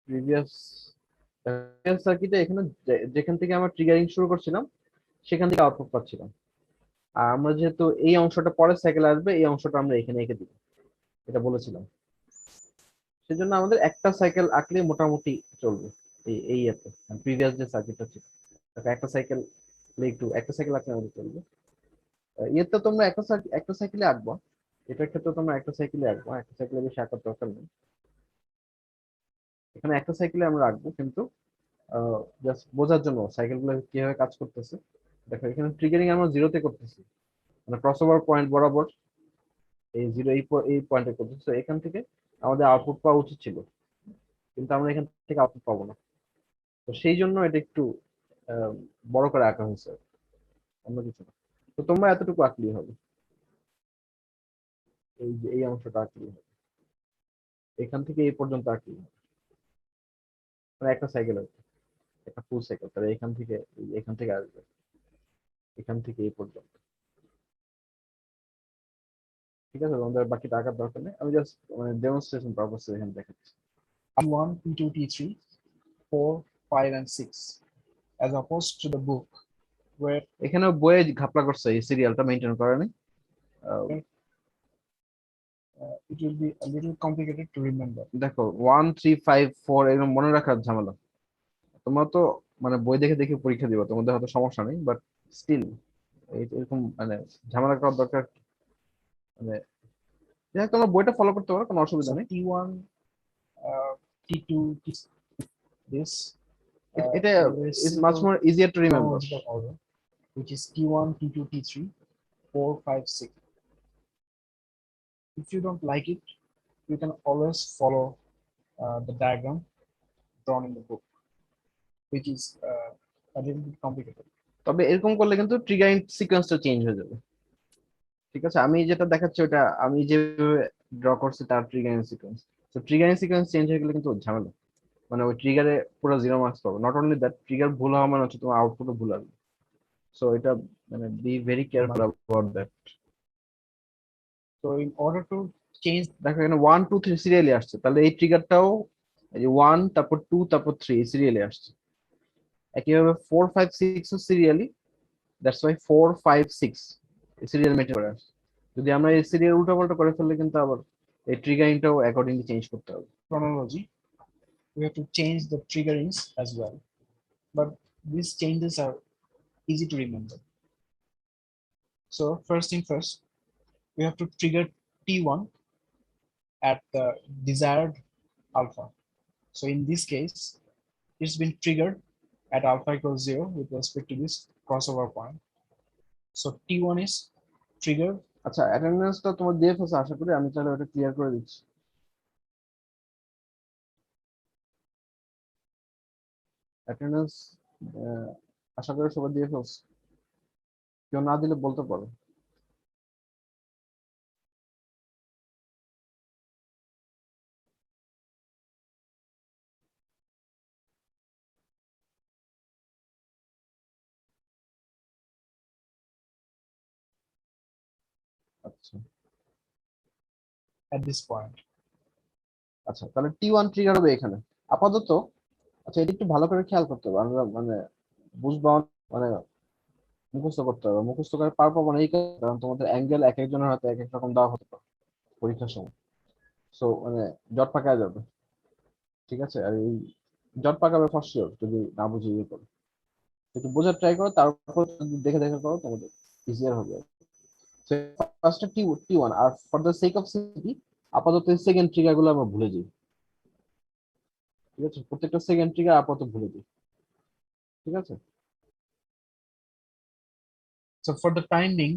Previous সার্কিটে এখানে যেখান থেকে আমরা ট্রিগারিং শুরু করছিলাম সেখান থেকে আউটপুট পাচ্ছিলাম। আর আমরা যেহেতু এই অংশটা পরের সাইকেল আসবে, এই অংশটা আমরা এখানে এঁকে দিব, এটা বলেছিলাম। সেজন্য আমাদের একটা সাইকেল আঁকলে মোটামুটি চলবে। এই ইয়েতে প্রিভিয়াস যে সার্কিটটা ছিল, একটা সাইকেল একটা সাইকেল আঁকলে আমাদের চলবে। ইয়েতে তোমরা একটা সাইকেলে আঁকবা, এটার ক্ষেত্রে তোমরা একটা সাইকেলে আঁকবা, একটা সাইকেলে বেশি আঁকার দরকার নেই। এখানে একটা সাইকেলে আমরা আঁকবো, কিন্তু জাস্ট বোঝার জন্য সাইকেল গুলো কিভাবে কাজ করতেছে। দেখো এখানে ট্রিগারিং আমরা জিরোতে করতেছি, মানে ক্রসওভার পয়েন্ট বরাবর এই জিরো এই পয়েন্টে করতেছি। তো এখান থেকে আমাদের আউটপুট পাওয়া উচিত ছিল, কিন্তু আমরা এখান থেকে আউটপুট পাবো না। তো সেই জন্য এটা একটু আহ, বড় করে আঁকা হয়েছে, অন্য কিছু না। তো তোমরা এতটুকু আঁকলেই হবে, এই যে এই অংশটা আঁকলেই হবে, এখান থেকে এই পর্যন্ত আঁকলেই হবে। মানে একটা সাইকেল হবে, একটা ফুল সাইকেল, তাহলে এখান থেকে আসবে, এখান থেকে এই পর্যন্ত। ঠিক আছে, তোমাদের বাকি টাকার দরকার নেই, আমি জাস্ট মানে ডেমনস্ট্রেশন পারপাসে এখানে দেখাচ্ছি। T1, T2, T3, 4, 5, and 6, as opposed to the book where এখানে বইয়ে ঘাপলা করছে, এই সিরিয়ালটা মেনটেন করে নাই। আহ, it will be a little complicated to remember. দেখো 1 3 5 4 এরকম মনে রাখার ঝামেলা। তোমরা তো মানে বই দেখে দেখে পরীক্ষা দিবা, তোমাদের হয়তো সমস্যা নেই, বাট স্টিল এরকম মানে ঝামেলা করার দরকার মানে, যাই হোক, তোমরা বইটা ফলো করতে পারো, কোনো অসুবিধা So নেই। T1, T2, this এটা in a very is much simple more easier to remember. chronological order, which is T1, T2, T3, 4, 5, 6. If you don't like it, you can always follow the diagram drawn in the book, which is a little bit complicated. তবে এরকম করলে কিন্তু triggering সিকোয়েন্সটা change হয়ে যাবে। ঠিক আছে, আমি যেটা দেখাচ্ছি ওটা আমি যেভাবে ড্র করছি তার ট্রিগারিং সিকোয়েন্স। তো ট্রিগারিং সিকোয়েন্স চেঞ্জ হয়ে গেলে কিন্তু ঝামেলা, মানে ওই ট্রিগারে পুরো 0 মার্কস পাবো। নট অনলি দ্যাট, ট্রিগার ভুল হওয়া মানে হচ্ছে তোমার আউটপুটও ভুল আসবে। সো এটা মানে be very careful about that. So in order to change, দেখো এখানে 1 2 3 সিরিয়ালি আসছে, তাহলে এই ট্রিগারটাও এই যে 1 তারপর 2 তারপর 3 সিরিয়ালি আসছে। একইভাবে 4 5 6 serially, that's why 4 5 6 serial maintain করে আসছে। যদি আমরা এই সিরিয়াল উল্টাপাল্টা করে ফেললে কিন্তু আবার এই ট্রিগারিংটাও অ্যাকর্ডিংলি চেঞ্জ করতে হবে। chronology, we have to change the triggerings as well. But these changes are easy to remember. So first thing first, we have to trigger T1 at the desired alpha. So in this case, it's been triggered at alpha equals 0 with respect to this crossover point. So T1 is triggered. আচ্ছা, অ্যাটেন্ডেন্সটা তোমার দিয়ে ফেলছে আশা করি, আমি তাহলে ওটা clear করে দিচ্ছি। অ্যাটেন্ডেন্স আশা করি সবাই দিয়ে ফেলছে, কেউ না দিলে বলতে পারো। আচ্ছা At this point. আচ্ছা, তাহলে T1 ট্রিগার হবে এখানে আপাতত। আচ্ছা, এটা একটু ভালো করে খেয়াল করতে হবে, আমরা মানে বুঝবা, মানে মুখস্থ করতে হবে। মুখস্থ করে পার পাবো না এই কারণ তোমাদের অ্যাঙ্গেল এক একজনের হাতে এক এক রকম দেওয়া হতে পারে পরীক্ষার সময়। সো মানে জট পাকায় যাবে। ঠিক আছে, আর এই জট পাকাবে ফার্স্ট ইয়ার যদি না বুঝে ইয়ে করো। একটু বোঝার ট্রাই করো, তারপর যদি দেখে দেখে করো তোমাদের ইজিয়ার হবে। ফার্স্টটা T1, আর for the sake of simplicity আপাতত সেকেন্ড ট্রিগার গুলো আমরা ভুলে যাই। ঠিক আছে, প্রত্যেকটা সেকেন্ড ট্রিগার আপাতত ভুলে যাই। ঠিক আছে, So for the time being,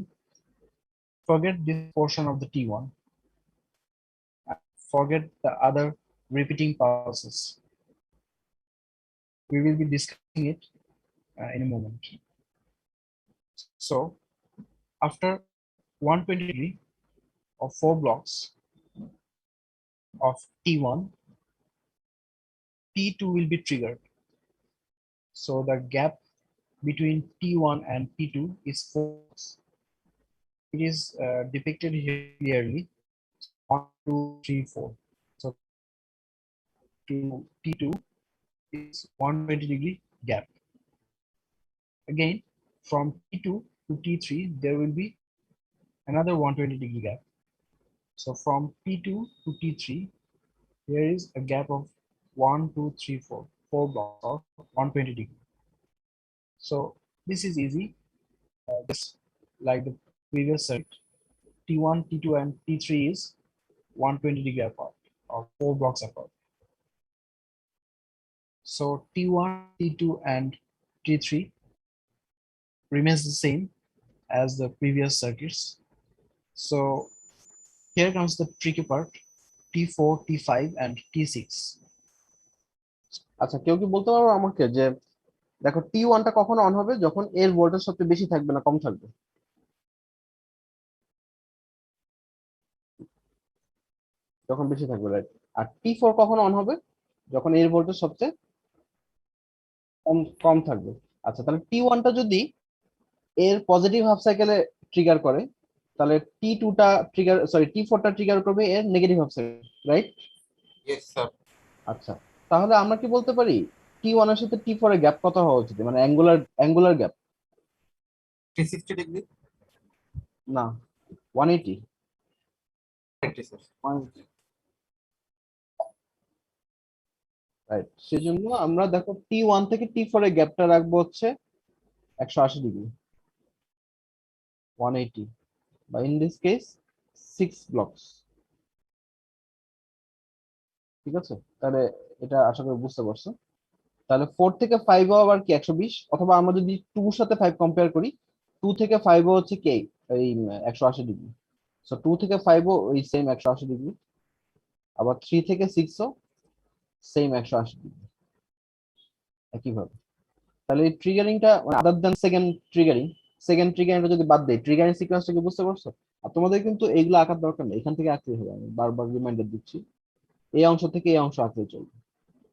forget this portion of the T1. Forget the other repeating pulses. We will be discussing it in a moment. So after 120 degree of 4 blocks of T1, T2 will be triggered. So the gap between T1 and T2 is 4 blocks. It is depicted here clearly, 1 2 3 4. So to T2 is 120 degree gap. Again, from T2 to T3, there will be another 120 degree gap. So from P2 to T3, there is a gap of 1, 2, 3, 4, 4 blocks of 120 degree. So this is easy, just like the previous circuit. T1, T2, and T3 is 120 degree apart, or 4 blocks apart. So T1, T2, and T3 remains the same as the previous circuits. So here comes the tricky part, T4, T5, and T6. আচ্ছা, কেউ কি বলতে পারবো আমাকে যে দেখো T1টা কখন on হবে যখন এর ভোল্টেজ সবচেয়ে বেশি থাকবে না কম থাকবে? যখন বেশি থাকবে, রাইট। আর T4 কখন অন হবে যখন এর ভোল্টেজ সবচেয়ে কম কম থাকবে। আচ্ছা, তাহলে T1টা যদি এর পজিটিভ হাফ সাইকেলে ট্রিগার করে, তাহলে T2টা ট্রিগার, সরি T4টা ট্রিগার করবে এর negative half cycle, right? Yes, sir. আচ্ছা, তাহলে আমরা কি বলতে পারি T1 এর সাথে T4 এর গ্যাপ কত হওয়া উচিত, মানে অ্যাঙ্গুলার গ্যাপ? 360 degree. না, 180। 80, sir. রাইট, সেজন্য আমরা দেখো T1 থেকে T4 এর গ্যাপটা রাখবো হচ্ছে 180 ডিগ্রি, 180, বা ইন দিস কেস 6 ব্লকস। ঠিক আছে, তাহলে এটা আশা করি বুঝতে পারছো। তাহলে 4 থেকে 5 ও আবার কি 120, অথবা আমরা যদি 2 এর সাথে 5 কম্পেয়ার করি, 2 থেকে 5 ও হচ্ছে কি এই 180 ডিগ্রি। সো 2 থেকে 5 ও ওই সেম 180 ডিগ্রি, আবার 3 থেকে 6 ও সেম 180 ডিগ্রি একইভাবে। তাহলে এই ট্রিগারিংটা আদার দ্যান সেকেন্ড ট্রিগারিংটা যদি বাদ দেই, ট্রিগারিং সিকোয়েন্সটা কি বুঝতে পারছো? আর তোমাদের কিন্তু এইগুলো আঁকার দরকার নেই, এখান থেকে আঁকলেই হবে। আমি বারবার রিমাইন্ডার দিচ্ছি, এই অংশ থেকে এই অংশ আঁকলেই চলবে।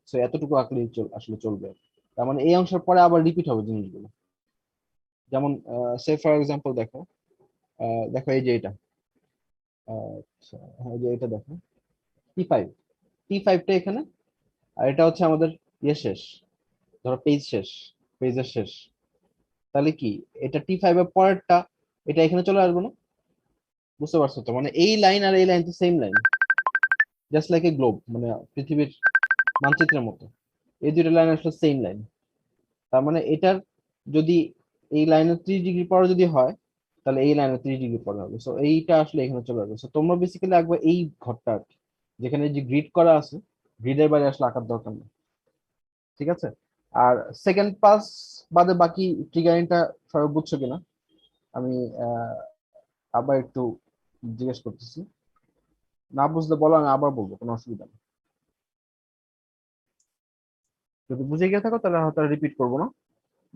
সো এতটুকু আঁকলেই আসলে চলবে। তার মানে এই অংশের পরে আবার রিপিট হবে জিনিসগুলো। যেমন সে ফর এক্সাম্পল দেখো, দেখো এই যে এটা, আচ্ছা হ্যাঁ, এই যে এটা দেখো T5, T5টা এখানে, আর এটা হচ্ছে আমাদের ইয়ে শেষ, ধরো পেজের শেষ। তাহলে কি এটা T5 এর পরেরটা এটা এখানে চলে আসবে না? বুঝতে পারছো তো? মানে এই লাইন আর এই লাইন তো same line, just like a globe, মানে পৃথিবীর মানচিত্রের মতো। এই দুটো লাইন আসলে সেম লাইন। তার মানে এটার যদি এই লাইনের 30 ডিগ্রি পরে যদি হয়, তাহলে এই লাইনের 30 ডিগ্রি পরে হবে। সো এইটা আসলে এখানে চলে আসবে। সো তোমরা বেসিক্যালি আঁকবে এই ঘরটা আর কি, যেখানে যে গ্রিড করা আছে, গ্রিডের বাইরে আসলে আঁকার দরকার নেই। ঠিক আছে, আর সেকেন্ড পাস বাদে বাকি ট্রিগারিংটা সবাই বুঝছো কিনা আমি আবার একটু জিজ্ঞেস করতেছি। না বুঝলে বলো, আমি আবার বলবো, কোনো অসুবিধা নেই। যদি বুঝে গিয়ে থাকো তাহলে হয়তো রিপিট করবো না।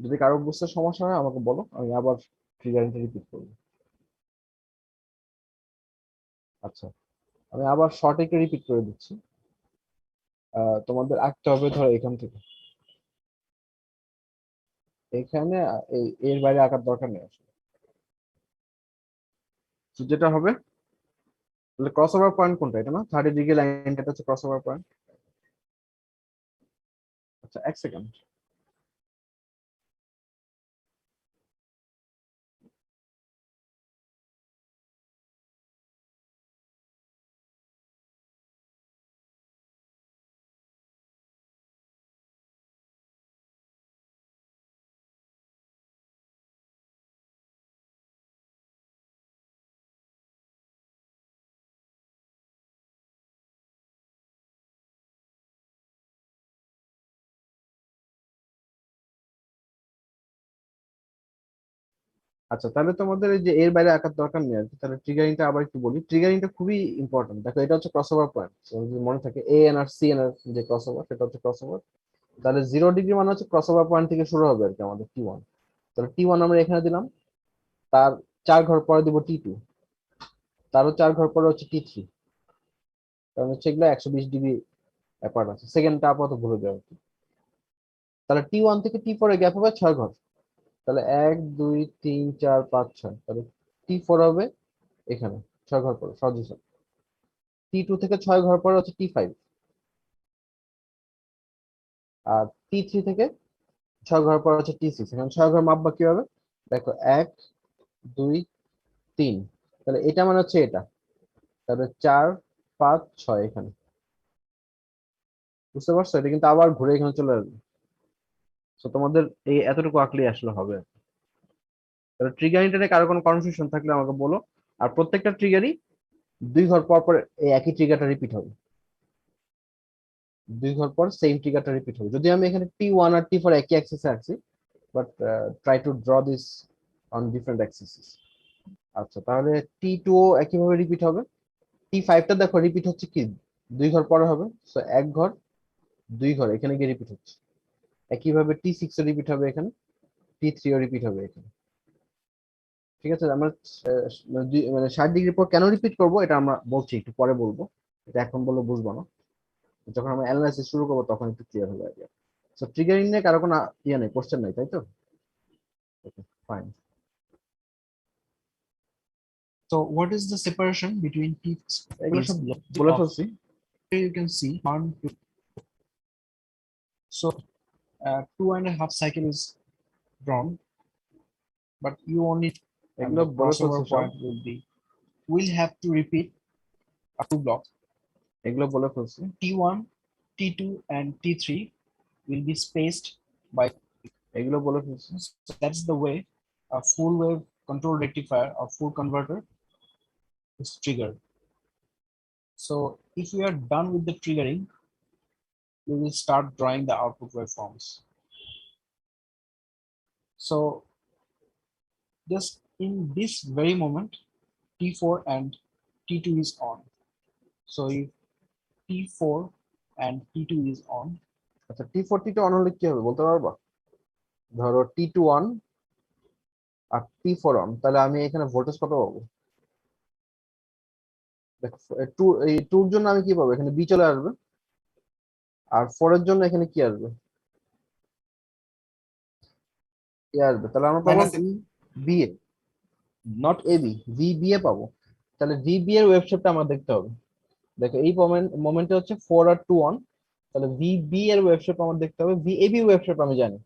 যদি কারো বুঝতে সমস্যা হয় আমাকে বলো, আমি আবার ট্রিগারিংটা রিপিট করবো। আচ্ছা, আমি আবার শর্ট একে রিপিট করে দিচ্ছি। তোমাদের আঁকতে হবে ধরো এখান থেকে এখানে, এর বাইরে আঁকার দরকার নেই আসলে। তো যেটা হবে, তাহলে ক্রস ওভার পয়েন্ট কোনটা, এটা না 30 ডিগ্রি লাইনটা হচ্ছে ক্রস ওভার পয়েন্ট। আচ্ছা, এক সেকেন্ড। আচ্ছা, তাহলে তোমাদের এই যে এর বাইরে আঁকার দরকার নেই আর কি। তাহলে ট্রিগারিংটা আবার একটু বলি, ট্রিগারিংটা খুবই ইম্পর্টেন্ট। দেখো এটা হচ্ছে ক্রস ওভার পয়েন্ট, যদি মনে থাকে এ এন আর সি এন এর যে ক্রস ওভার, সেটা হচ্ছে ক্রস ওভার। তাহলে 0 ডিগ্রি মানে হচ্ছে ক্রস ওভার পয়েন্ট থেকে শুরু হবে আর কি আমাদের T1। তাহলে T1 আমরা এখানে দিলাম, তার 4 ঘর পরে দিব T2, তারও 4 ঘর পরে হচ্ছে T3, কারণ হচ্ছে এগুলো 120 ডিগ্রি অ্যাপার্ট আছে। সেকেন্ডটা আপাতত ভুলে যাও আর কি। তাহলে T1 থেকে T4 এর গ্যাপ হবে 6 ঘর। তাহলে 1 2 3 4 5 6, তাহলে T4 হবে এখানে 6 ঘর পরে, সহজ হিসাব। T2 থেকে 6 ঘর পরে হচ্ছে T5, আর T3 থেকে 6 ঘর পর হচ্ছে T6। এখন 6 ঘর মাপবা কিভাবে? দেখো 1 2 3, তাহলে এটা মানে হচ্ছে এটা, তাহলে 4 5 6 এখানে। বুঝতে পারছো? এটা কিন্তু আবার ঘুরে এখানে চলে আসবে। তো তোমাদের এই এতটুকু আঁকলেই আসলে হবে। তাহলে ট্রিগার নিয়ে কারো কোনো কনফিউশন থাকলে আমাকে বলো। আর প্রত্যেকটা ট্রিগারই 2 ঘর পর পর এই একই ট্রিগারটা রিপিট হবে। 2 ঘর পর সেম ট্রিগারটা রিপিট হবে। যদি আমি এখানে T1 আর T4 একই অ্যাক্সিসে রাখছি, but try to draw this on different Axis. আচ্ছা, তাহলে T2 ও একইভাবে রিপিট হবে। T5টা দেখো রিপিট হচ্ছে কি 2 ঘর পরে হবে, সো 1 ঘর 2 ঘর এখানে গিয়ে রিপিট হচ্ছে। একইভাবে T6 ও রিপিট হবে এখানে, T3 ও রিপিট হবে এখানে। ঠিক আছে, আমরা মানে 60 ডিগ্রি পর কেন রিপিট করব এটা আমরা বলছি, একটু পরে বলবো। এটা এখন বললে বুঝবো না, যখন আমরা অ্যানালাইসিস শুরু করবো তখন একটু ক্লিয়ার হবে আইডিয়া। সো ট্রিগারিং নিয়ে কারো কোনো ইয়ে নেই, কোশ্চেন নাই, তাই তো? ওকে, fine. So what is the separation between T? এগুলো সব বলে ফেলছি। Here you can see 1, 2. So 2.5 cycle is drawn, but you only and এগুলো the বলে crossover ফেলছি সব। point will be. We'll have to repeat two blocks. এগুলো বলে ফেলছি। T1, T2, and T3 will be spaced by. এগুলো বলে ফেলছি। So that's the way a full wave control rectifier or full converter is triggered. So if we are done with the triggering, we will start drawing the output waveforms. So just in this very moment, T4 and T2 is on. So if T4 and T2 is on, আচ্ছা, T4 T2 on হলে কি হবে বলতে পারবা? ধরো T2 on R T4 on, তাহলে আমি এখানে ভোল্টেজ কত পাবো? দেখো টু, এই টুর জন্য আমি কি পাবো? এখানে বি চলে আসবে। আর 4 এর জন্য এখানে কি আসবে? এ আসবে, তাহলে আমরা পাবো minus B A, not A B, V B A পাবো। তাহলে ভি বি এর ওয়েভ শেপটা আমার দেখতে হবে। দেখো এই মোমেন্টে হচ্ছে 4 আর 2 অন, তাহলে ভি বি এর ওয়েভ শেপ আমার দেখতে হবে। V A B wave shape আমি জানি,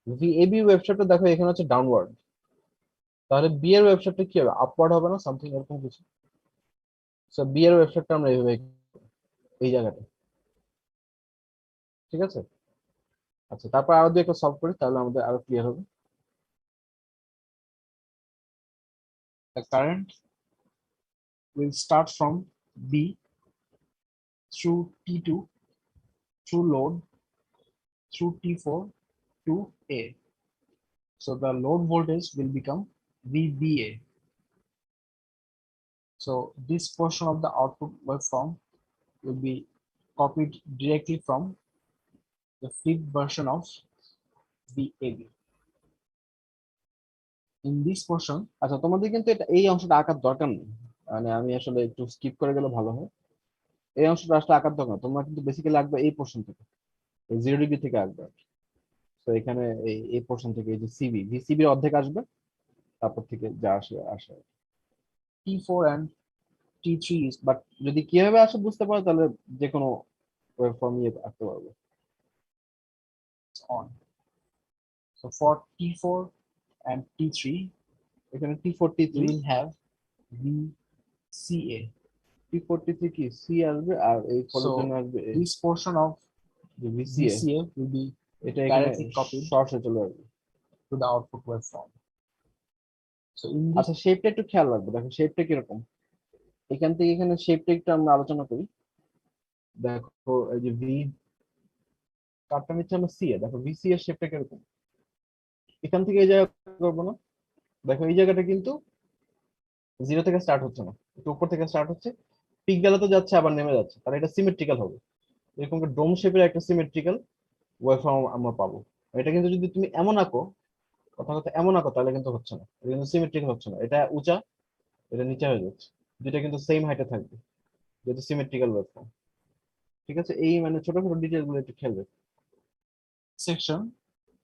ভি এ বি ওয়েভ শেপটা দেখো এখানে হচ্ছে ডাউনওয়ার্ড, তাহলে বি এর ওয়েভ শেপটা কি হবে? আপওয়ার্ড হবে না, সামথিং এরকম কিছু। সো বি এর ওয়েভ শেপটা আমরা এইভাবে, এই জায়গাটা। ঠিক আছে। আচ্ছা, তারপর আরো দুই একটা সলভ করি, তাহলে আমাদের আরো ক্লিয়ার হবে। the current will start from B through T2 through load through T4 to A. So the load voltage will become VBA. So this portion of the output waveform will be copied directly from the flipped version of VAB. In this portion, আচ্ছা, তোমাদের কিন্তু এটা এই অংশটা আঁকার দরকার নেই, মানে আমি আসলে একটু স্কিপ করে গেলে ভালো হয়। এই অংশটা আসলে আঁকার দরকার নেই। তোমার কিন্তু বেসিক্যালি লাগবে এই পোর্শন থেকে, এই 0 ডিগ্রি থেকে আসবে। তো এখানে এই পোর্শন থেকে এই যে সিবি, ভিসিবি এর অর্ধেক আসবে, তারপর থেকে যা আসে আসে। T4 and T3 is but যদি কিভাবে আসে বুঝতে পারো, তাহলে যে কোনো ওয়েব ফর্ম নিয়ে আঁকতে পারবে। on. So for T4 and T3, এখানে T4 we T3, will have VCA. T4 T3 কি সি আসবে, আর এই ফোরের জন্য So আসবে this portion of যে ভিসিএ, VCA will be এটা এখানে directly copied শর্টসে চলে আসবে। to the output waveform. So in this, আচ্ছা, শেপটা একটু খেয়াল রাখবে। দেখো শেপটা কিরকম, এখান থেকে এখানে শেপটা একটু আমরা আলোচনা করি। দেখো এই যে ভি কাটটা নিচ্ছে আমরা সি এ, দেখো ভিসি এর শেপটা কিরকম। এখান থেকে এই জায়গা করবো না, দেখো এই জায়গাটা কিন্তু 0 থেকে স্টার্ট হচ্ছে না, একটু উপর থেকে স্টার্ট হচ্ছে, পিক ভ্যালুতে যাচ্ছে আবার নেমে যাচ্ছে, তাহলে এটা সিমেট্রিক্যাল হবে। এরকম ডোম শেপের একটা সিমেট্রিক্যাল ওয়েভফর্ম আমরা পাবো। এটা কিন্তু যদি তুমি এমন আঁকো, কথা কথা এমন আঁকো, তাহলে কিন্তু হচ্ছে না, এটা কিন্তু সিমেট্রিক্যাল হচ্ছে না। এটা উঁচা, এটা নিচা হয়ে যাচ্ছে, দুটা কিন্তু সেম হাইটে থাকবে, যেহেতু সিমেট্রিক্যাল ওয়েভফর্ম। ঠিক আছে, এই মানে ছোট ছোট ডিটেইলস গুলো একটু খেয়াল রাখবে। section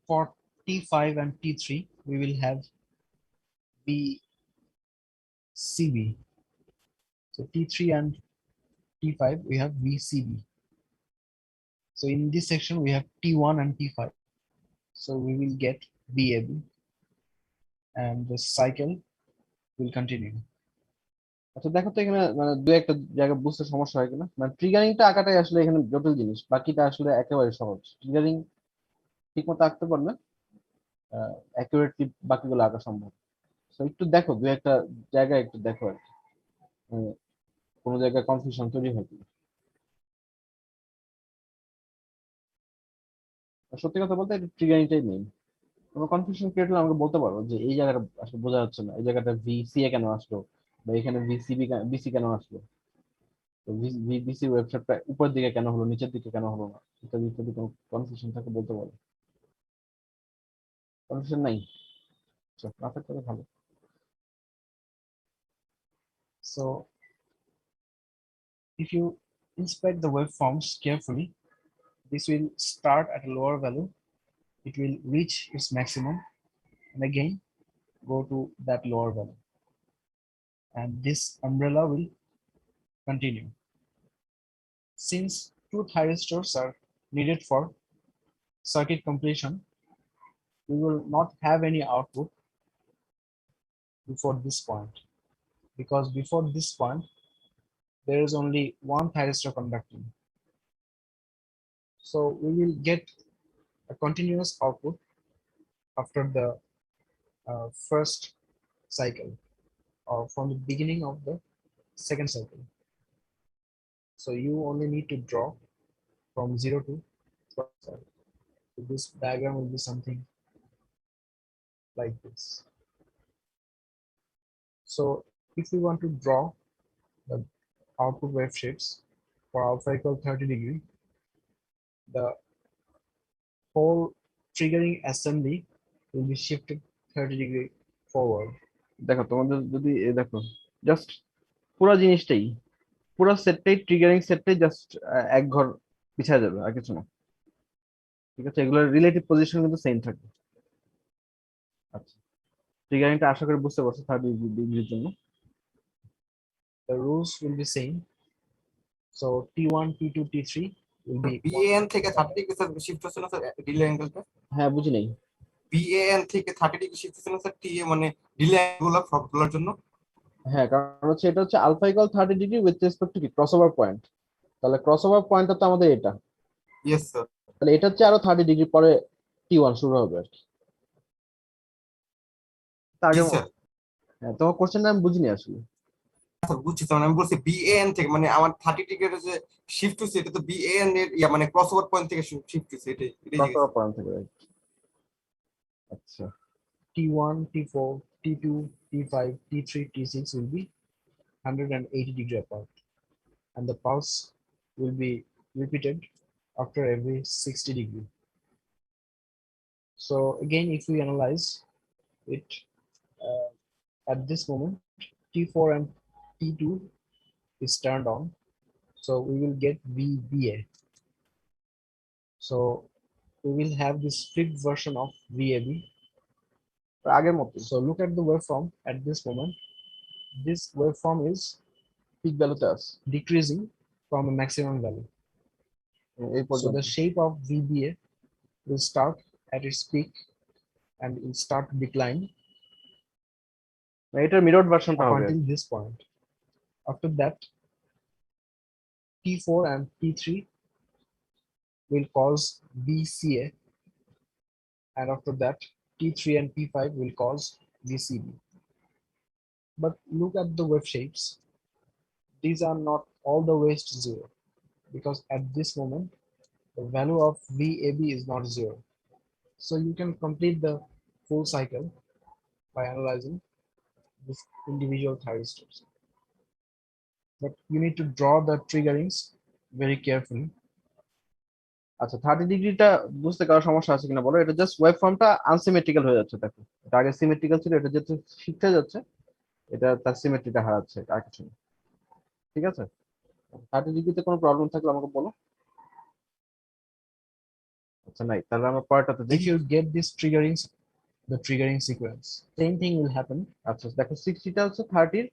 for T5 and T3, we will have VCB. So T3 and T5, we have VCB. So in this section, we have T1 and T5. So we will get BAB and the cycle will continue. আচ্ছা দেখো তো এখানে মানে দু একটা জায়গা বুঝতে সমস্যা হয় কিনা, মানে ট্রিগারিংটা আঁকাটাই আসলে এখানে জটিল জিনিস, বাকিটা আসলে একেবারে সহজ। ট্রিগারিং ঠিক মতো আঁকতে পারলে অ্যাকুরেটলি বাকিগুলো আঁকা সম্ভব। তো একটু দেখো দু একটা জায়গায় একটু দেখো আর কি, মানে কোনো জায়গায় কনফিউশন তৈরি হয় কিনা। আর সত্যি কথা বলতে এটা ট্রিগারিংটাই মেইন। কোনো কনফিউশন ক্রিয়েট হলে আমাকে বলতে পারো যে এই জায়গাটা আসলে বোঝা যাচ্ছে না, এই জায়গাটা ভিসিএ কেন আসলো, বা এখানে বিসি কেন আসলো, তো বিসি ওয়েবসাইটটা উপরের দিকে কেন হলো, নিচের দিকে কেন হলো না, ইত্যাদি ইত্যাদি। কোনো কনফিউশন থাকে বলতে পারো। কনফিউশন নাই? আচ্ছা, না থাকলে তো ভালো। So if you inspect the waveforms carefully, this will start at a lower value. It will reach its maximum and again go to that lower value. And this umbrella will continue. Since two thyristors are needed for circuit completion, we will not have any output before this point, because before this point there is only one thyristor conducting. So we will get a continuous output after the first cycle or from the beginning of the second cycle. So you only need to draw from 0 to 12. So this diagram will be something like this. So if we want to draw the output wave shapes for alpha equal 30 degree, the whole triggering assembly will be shifted 30 degree forward. দেখো তোমাদের যদি দেখো just পুরো জিনিসটাই, পুরো সেটটাই triggering সেটটাই just এক ঘর পিছিয়ে যাবে আর কিছু না। ঠিক আছে, এগুলোর রিলেটিভ পজিশন কিন্তু সেম থাকবে। আচ্ছা, ট্রিগারিংটা আশা করি বুঝতে পারছো 30 ডিগ্রির জন্য। The rules will be same. So T1, T2, T3 will be BAN থেকে 30 ডিগ্রি স্যার শিফট হচ্ছে না স্যার ডিলে অ্যাঙ্গেলটা? হ্যাঁ বুঝি নাই। বিএএন থেকে 30 ডিগ্রি শিফট হচ্ছে না স্যার টিএ মানে ডিলে অ্যাঙ্গেল সবগুলোর জন্য? হ্যাঁ, কারণ হচ্ছে এটা হচ্ছে alpha equal 30 degree with respect to কি ক্রসওভার পয়েন্ট। তাহলে ক্রসওভার পয়েন্টটা তো আমাদের এটা, ইয়েস স্যার। তাহলে এটা হচ্ছে আরো 30 ডিগ্রি পরে T1 শুরু হবে আর কি। তার জি আগে স্যার। হ্যাঁ, তোমার কোশ্চেনটা আমি বুঝিনি আসলে। স্যার বুঝছি স্যার, মানে আমি বলছি বিএএন থেকে মানে আমার 30 ডিগ্রির যে শিফট হচ্ছে এটা তো বিএএন এর ইয়া মানে ক্রসওভার পয়েন্ট থেকে শিফট হচ্ছে, এটাই ক্রসওভার পয়েন্ট থেকে right? আচ্ছা, T1, T4, T2, T5, T3, T6 will be 180 degree apart, and the pulse will be repeated after every 60 degree. So again, if we analyze it at this moment, T4 and T2 is turned on, so we will get VBA. So we will have this flipped version of VAB. আগের মতো So look at the waveform at this moment. This waveform is peak ভ্যালুতে আছে decreasing from a maximum value. এই So পর্যন্ত। the shape of VBA will start at its peak and will start to decline এটার mirror ভার্সনটা up হবে। until this point. After that, T4 and T3 will cause VCA, and after that, T3 and T5 will cause VCB. But look at the wave shapes. These are not all the ways to zero, because at this moment, the value of VAB is not zero. So you can complete the full cycle by analyzing these individual thyristors. But you need to draw the triggerings very carefully. আচ্ছা, 30 ডিগ্রিটা বুঝতে কারো সমস্যা আছে কিনা বলো। এটা just wave ফর্মটা আনসিমেট্রিক্যাল হয়ে যাচ্ছে। দেখো এটা আগে সিমেট্রিক্যাল ছিল, এটা যেহেতু শিখতে যাচ্ছে এটা তার সিমেট্রিটা হারাচ্ছে, আর কিছু না। ঠিক আছে, 30 ডিগ্রিতে কোনো প্রবলেম থাকলে আমাকে বলো। আচ্ছা নাই, তাহলে আমরা পরেরটাতে If দেখি। you get this triggerings, the triggering sequence, same thing will happen. আচ্ছা দেখো 60টা হচ্ছে 30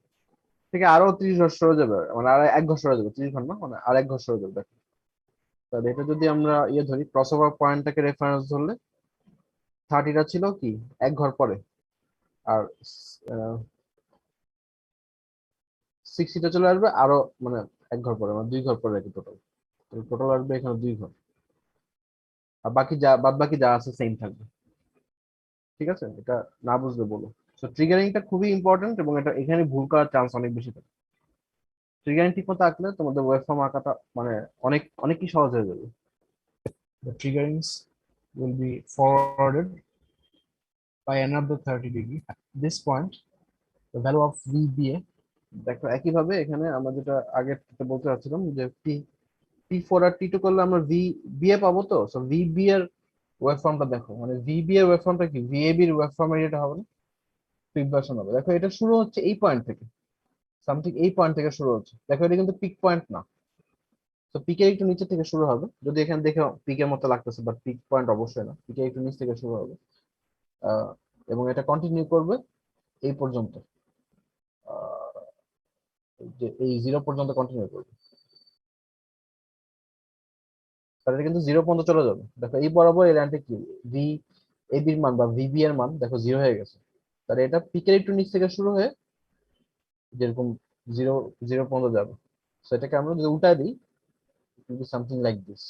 থেকে আরো 30 ঘর সরে যাবে, মানে আর এক ঘর সরে যাবে, 30 ঘর না, মানে আর এক ঘর সরে যাবে। দেখো তাহলে এটা যদি আমরা ইয়ে ধরি ক্রসওভার পয়েন্টটাকে রেফারেন্স ধরলে 30টা ছিল কি এক ঘর পরে, আর 60টা চলে আসবে আরো মানে এক ঘর পরে, মানে 2 ঘর পরে আর কি টোটাল। টোটাল আসবে এখানে 2 ঘর, আর বাকি যা বাদ বাকি যা আছে সেম থাকবে। ঠিক আছে, এটা না বুঝলে বলো। তো ট্রিগারিংটা খুবই ইম্পর্টেন্ট, এবং এটা এখানে ভুল করার চান্স অনেক বেশি থাকে। ট্রিগারিং ঠিক মতো আঁকলে তোমাদের ওয়েব ফর্ম আঁকাটা মানে অনেকই সহজ হয়ে যাবে। The triggerings will be forwarded by another 30 degree. At this point, the value of VBA, দেখো একইভাবে এখানে আমরা যেটা আগে থেকে বলতে চাচ্ছিলাম যে T4 আর T2 করলে আমরা VBA পাবো। তো সো VB এর ওয়েব ফর্মটা দেখো, মানে VB এর ওয়েব ফর্মটা কি VAB এর ওয়েব ফর্মের এটা হবে না, পিক ভার্সন হবে। দেখো এটা শুরু হচ্ছে এই পয়েন্ট থেকে, সামথিং এই পয়েন্ট থেকে শুরু হচ্ছে। দেখো এটা কিন্তু পিক পয়েন্ট না, তো পিকের একটু নিচে থেকে শুরু হবে, যদি এখানে দেখে পিকের মতো লাগতেছে, বাট পিক পয়েন্ট অবশ্যই না, পিকের একটু নিচ থেকে শুরু হবে। আহ, এবং এটা কন্টিনিউ করবে এই পর্যন্ত, আহ, যে এই 0 পর্যন্ত কন্টিনিউ করবে। তাহলে এটা কিন্তু 0 পর্যন্ত চলে যাবে। দেখো এই বরাবর এই লাইনটা কি ভি এবি এর মান বা ভিবি এর মান দেখো 0 হয়ে গেছে। তাহলে এটা পিকের একটু নিচ থেকে শুরু হয়ে যেরকম 0 পর্যন্ত যাবে। তো এটাকে আমরা যদি উল্টায় দিই, সামথিং লাইক দিস।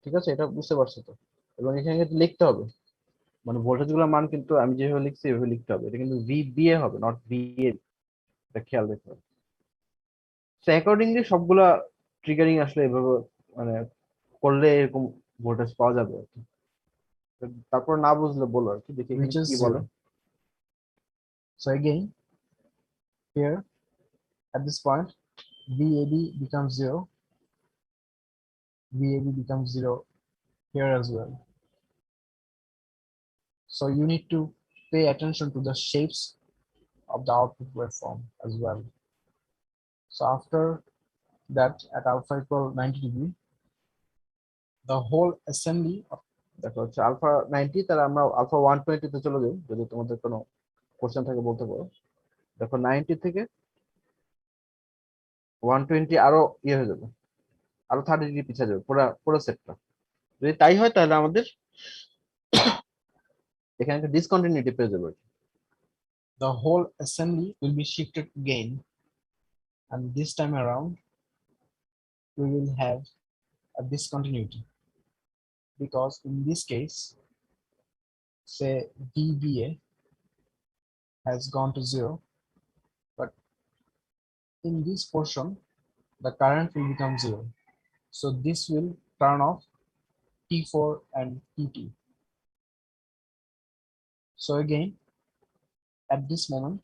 ঠিক আছে, এটা বুঝতে পারছো তো? এবং এখানে কিন্তু লিখতে হবে, মানে ভোল্টেজ গুলোর মান কিন্তু আমি যেভাবে লিখছি এভাবে লিখতে হবে। এটা কিন্তু ভিবিএ হবে, নট ভিএ। এটা খেয়াল রাখতে হবে। তো অ্যাকর্ডিংলি সবগুলা ট্রিগারিং আসলে এভাবে মানে করলে এরকম ভোল্টেজ পাওয়া যাবে আর কি। তো তারপর না বুঝলে বলো আর কি, দেখি এখানে which is কি বলে। 0. So again, here at this point, VAB becomes 0. VAB becomes 0 here as well. So you need to pay attention to the shapes of the output waveform as well. So after that, at alpha equal 90 degree, the whole assembly of দেখো হচ্ছে alpha 90, তাহলে আমরা alpha 120 তে চলে যাই, যদি তোমাদের কোনো কোশ্চেন থাকে বলতে পারো। দেখো 90 থেকে 120 আরো ইয়ে হয়ে যাবে, আরো 30 ডিগ্রি পিছিয়ে যাবে পুরো পুরো সেটটা। যদি তাই হয় তাহলে আমাদের এখানে একটা ডিসকন্টিনিউটি পেয়ে যাবে। the whole assembly will be shifted again, and this time around we will have a discontinuity, because in this case, say VBA has gone to 0, but in this portion the current will become 0. So this will turn off T4 and T2. So again, at this moment,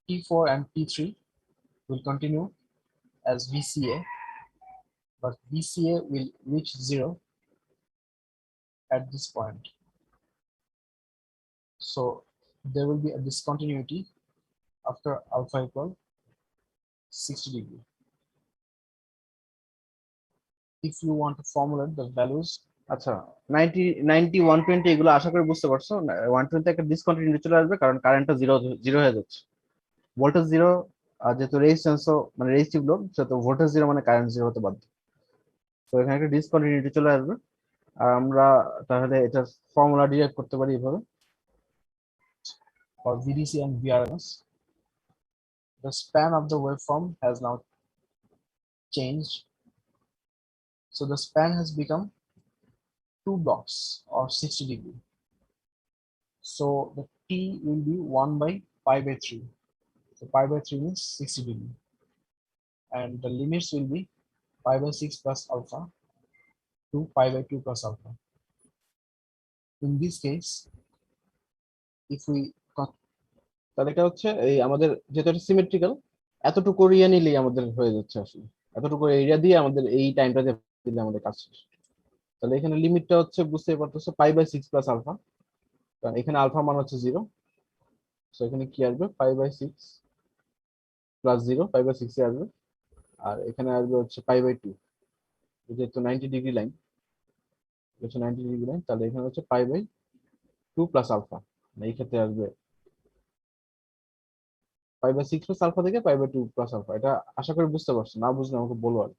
T4 and T3 will continue as VCA, but VCA will reach 0 at this point. So there will be a discontinuity after alpha equal 60 degree. If you want to formulate the values, আচ্ছা 90 90 120 এগুলো আশা করি বুঝতে পারছো। 120 একটা discontinuity চলে আসবে, কারণ কারেন্টটা জিরো জিরো হয়ে যাচ্ছে, ভোল্টেজ জিরো। আর যেহেতু রেজিস্ট্যান্সও মানে রেজিস্টিভ লোড, সেহেতু ভোল্টেজ জিরো মানে কারেন্ট জিরো হতে বাধ্য। তো এখানে একটা ডিসকন্টিনিউটি চলে আসবে। আর আমরা তাহলে এটার ফর্মুলা ডিরাইভ করতে পারি এভাবে। for VDC and VRMS, the span of the waveform has now changed. So the span has become 2 blocks or 60 degree. So the T will be 1 by pi by 3. So pi by 3 means 60 degree. And the limits will be pi by 6 plus alpha to pi by 2 plus alpha. In this case, if we তাহলে এটা হচ্ছে এই আমাদের যেহেতু এটা symmetrical, এতটুকু area নিলেই আমাদের হয়ে যাচ্ছে আসলে। এতটুকু এরিয়া দিয়ে আমাদের এই টাইমটা দিলে আমাদের কাজ শেষ। তাহলে এখানে লিমিটটা হচ্ছে বুঝতে পারতেছো পাই বাই 6 প্লাস আলফা, কারণ এখানে আলফা মান হচ্ছে 0। সো এখানে কি আসবে pi by 6 plus 0, pi by 6 এ আসবে। আর এখানে আসবে হচ্ছে পাই বাই 2, যেহেতু 90 ডিগ্রি লাইন, হচ্ছে 90 ডিগ্রি লাইন, তাহলে এখানে হচ্ছে পাই বাই 2 প্লাস আলফা। এই ক্ষেত্রে আসবে পাই বাই 6 প্লাস আলফা থেকে পাই বাই 2 প্লাস আলফা। এটা আশা করি বুঝতে পারছো, না বুঝলে আমাকে বলো আর।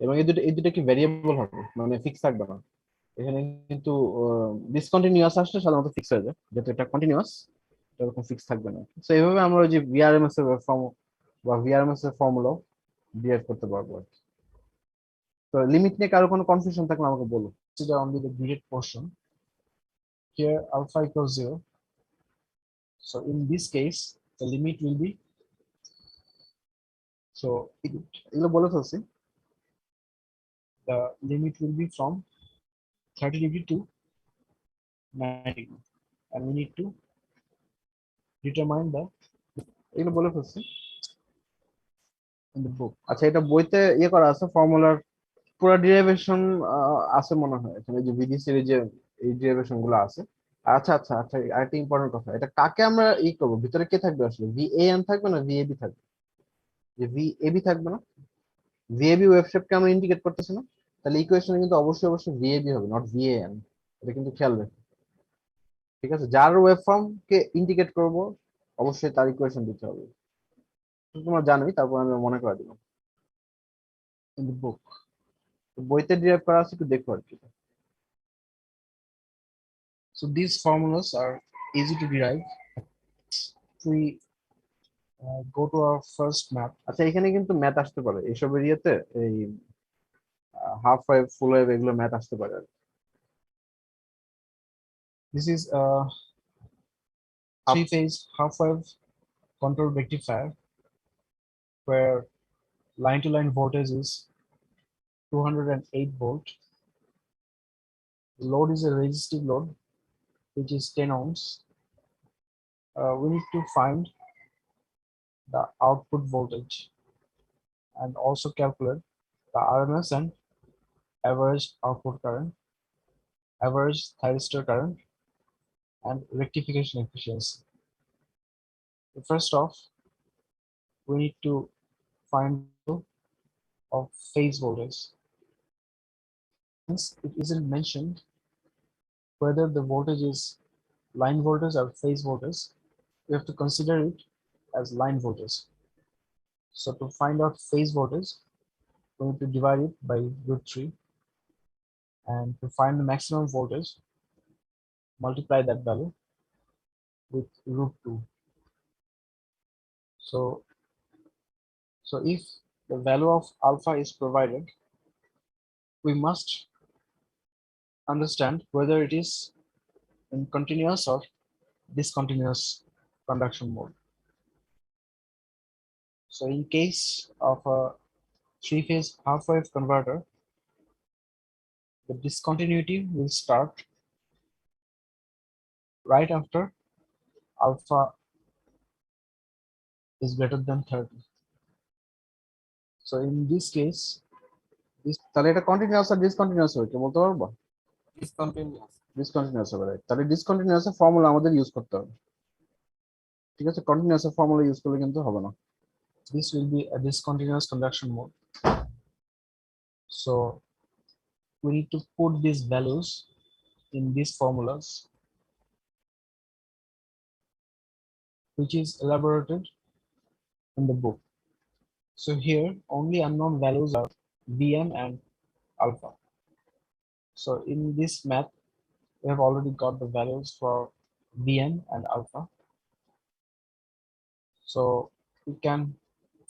এবং এই দুটো কি ভেরিয়েবল হবে, মানে ফিক্স থাকবে না। এখানে কিন্তু ডিসকন্টিনিউয়াস আসলে সাধারণত ফিক্স হয়ে যায়, যেহেতু এটা কন্টিনিউয়াস এরকম ফিক্স থাকবে না। তো এইভাবে আমরা ওই যে ভিআরএমএস এর ফর্ম বা ভিআরএমএস এর ফর্মুলা ডিরাইভ করতে পারবো আর কি। তো লিমিট নিয়ে কারো কোনো কনফিউশন থাকলে আমাকে বলো। Consider only the graded portion. Here alpha equals 0. So in this case, the limit will be, so এগুলো বলে ফেলছি। the limit will be from 30 degree to 90 degree. And we need to determine the এগুলো বলে ফেলছি। in the book. আচ্ছা, এটা বইতে ইয়ে করা আছে ফর্মুলার পুরো ডিরাইভেশন আছে মনে হয় এখানে, যে ভিডিসি এর যে এই ডিরাইভেশন গুলো আছে। আচ্ছা আচ্ছা আচ্ছা, আরেকটা ইম্পর্টেন্ট কথা, এটা কাকে আমরা ই করবো, ভিতরে কে থাকবে আসলে, ভিএএন থাকবে না ভিএবি থাকবে? যে ভিএবি থাকবে না, ভিএবি ওয়েভ শেপকে আমরা ইন্ডিকেট করতেছি না, তাহলে ইকুয়েশনে কিন্তু অবশ্যই অবশ্যই ভিএবি হবে, নট ভিএএন। এটা কিন্তু খেয়াল রাখবে, ঠিক আছে? যার ওয়েভ ফর্ম কে ইন্ডিকেট করব অবশ্যই তার ইকুয়েশন দিতে হবে। তো তোমরা জানোই, তারপর আমি মনে করে দিলাম। In the book. বইতে ডিরাইভ করা আছে, একটু দেখো আর কি। So these formulas are easy to derive. We go to our first map. আচ্ছা, এখানে কিন্তু ম্যাথ আসতে পারে এইসব এরিয়াতে, এই হাফ ওয়েভ ফুল ওয়েভ এগুলো ম্যাথ আসতে পারে আর কি। This is a three-phase half-wave control rectifier where line-to-line voltage is 208 volt. The load is a resistive load, which is 10 ohms. We need to find the output voltage and also calculate the RMS and average output current, average thyristor current, and rectification efficiency. First off, we need to find of phase voltage. Since it isn't mentioned whether the voltage is line voltage or phase voltage, we have to consider it as line voltage. So to find out phase voltage, we need to divide it by √3, and to find the maximum voltage, multiply that value with √2. So if the value of alpha is provided, we must understand whether it is in continuous or discontinuous conduction mode. So in case of a three-phase half-wave converter, the discontinuity will start right after alpha is greater than 30. So in this case, তাহলে এটা continuous আর discontinuous হবে, কি বলতে পারবো? Discontinuous. Discontinuous হবে, right? তাহলে discontinuous এর formula আমাদের ইউজ করতে হবে, ঠিক আছে? কন্টিনিউয়াস এর ফর্মুলা ইউজ করলে কিন্তু হবে না। this will be a discontinuous conduction mode. So we need to put these values in these formulas, which is elaborated in the book. So here only unknown values are Vn and alpha. So in this map, we have already got the values for Vn and alpha. So we can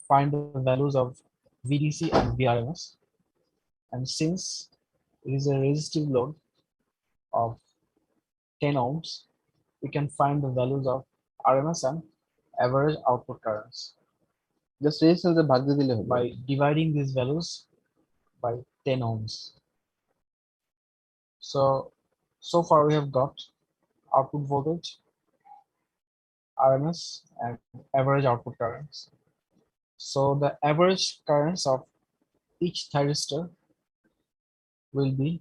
find the values of VDC and VRMS. And since it is a resistive load of 10 ohms, we can find the values of RMS and average output currents just রেজিস্ট্যান্সে ভাগ দিয়ে দিলে হবে। by dividing these values by 10 ohms. So far we have got output voltage, RMS, and average output currents. So the average currents of each thyristor will be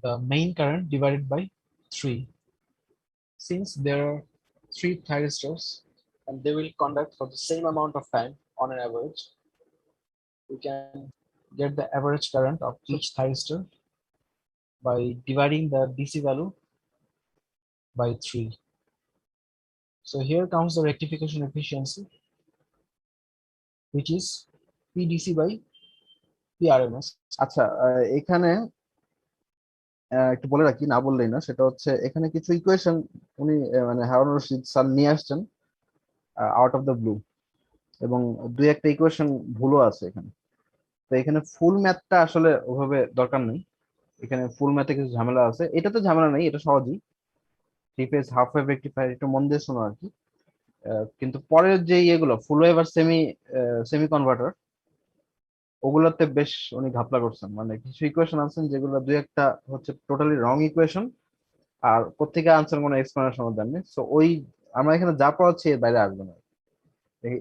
the main current divided by 3. Since there are 3 thyristors and they will conduct for the same amount of time on an average, we can get the average current of each thyristor by dividing the DC value by 3. So here comes the rectification efficiency, which is PDC by PRMS. আচ্ছা, এখানে একটু বলে রাখি, না বললেই না, সেটা হচ্ছে এখানে কিছু ইকুয়েশন উনি মানে হারুন রশিদ স্যার নিয়ে আসছেন আউট অফ দ্য ব্লু, এবং দুই একটা ইকুয়েশন ভুলও আছে এখানে। তো এখানে ফুল ম্যাথটা আসলে ওভাবে দরকার নেই, এখানে ফুল ম্যাথে কিছু ঝামেলা আছে, এটা তো ঝামেলা নেই, এটা সহজই। Three phase half wave rectifier একটু মন দিয়ে শোনো আর কি। কিন্তু পরের যে ইয়েগুলো ফুল ওয়েভ আর সেমি সেমি কনভার্টার, ওগুলোতে বেশ উনি ঘাপলা করছেন, মানে কিছু ইকুয়েশন আনছেন যেগুলো দুই একটা হচ্ছে টোটালি রং ইকুয়েশন, আর প্রত্যেকে আনসার কোনো এক্সপ্লেনেশন দেননি। সো ওই আমরা এখানে যা পড়াচ্ছি এর বাইরে আসবে না।